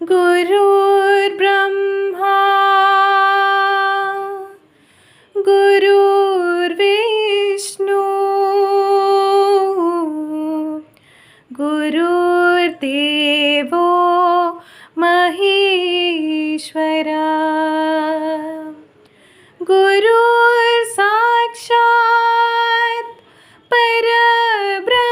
गुरुर्ब्रह्मा गुरुर्विष्णु गुरुर्देवो महेश्वरा गुरुर्साक्षात् परब्रह्मा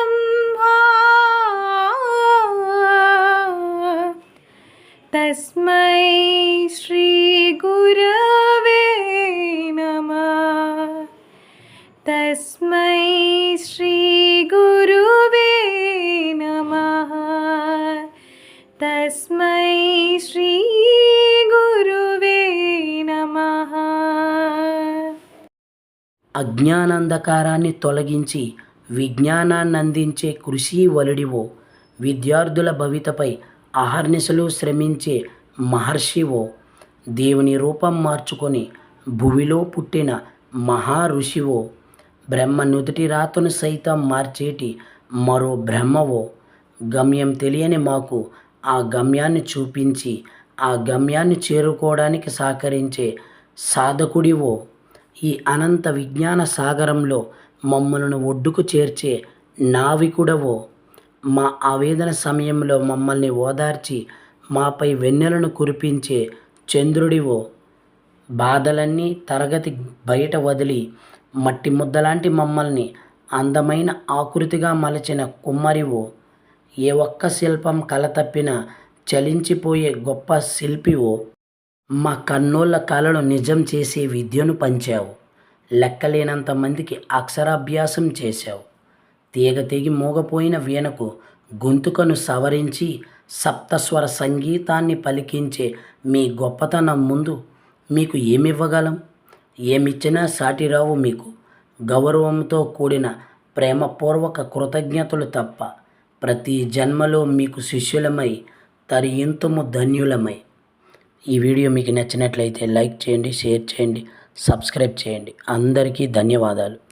तस्मै श्री गुरवे नमः। तस्मै श्री गुरुवे नमः। तस्मै श्री गुरुवे नमः। అజ్ఞానాంధకారాన్ని తొలగించి విజ్ఞానాన్ని అందించే కృషి వలుడివో, విద్యార్థుల భవితపై అహర్నిశలు శ్రమించే మహర్షివో, దేవుని రూపం మార్చుకొని భువిలో పుట్టిన మహా ఋషివో, బ్రహ్మ నుదుటి రాతను సైతం మార్చేటి మరో బ్రహ్మవో, గమ్యం తెలియని మాకు ఆ గమ్యాన్ని చూపించి ఆ గమ్యాన్ని చేరుకోవడానికి సహకరించే సాధకుడివో, ఈ అనంత విజ్ఞాన సాగరంలో మమ్మలను ఒడ్డుకు చేర్చే నావికుడవో, మా ఆవేదన సమయంలో మమ్మల్ని ఓదార్చి మాపై వెన్నెలను కురిపించే చంద్రుడివో, బాధలన్నీ తరగతి బయట వదిలి మట్టి ముద్దలాంటి మమ్మల్ని అందమైన ఆకృతిగా మలచిన కుమ్మరివో, ఏ ఒక్క శిల్పం కలతప్పినా చలించిపోయే గొప్ప శిల్పివో, మా కన్నోళ్ళ కళను నిజం చేసే విద్యను పంచావు, లెక్కలేనంత మందికి అక్షరాభ్యాసం చేశావు, తీగ తెగి మోగపోయిన వీణకు గొంతుకను సవరించి సప్తస్వర సంగీతాన్ని పలికించే మీ గొప్పతనం ముందు మీకు ఏమివ్వగలం? ఏమిచ్చినా సాటిరావు మీకు గౌరవంతో కూడిన ప్రేమపూర్వక కృతజ్ఞతలు తప్ప. ప్రతి జన్మలో మీకు శిష్యులమై తరింతుము ధన్యులమై. ఈ వీడియో మీకు నచ్చినట్లయితే లైక్ చేయండి, షేర్ చేయండి, సబ్స్క్రైబ్ చేయండి. అందరికీ ధన్యవాదాలు.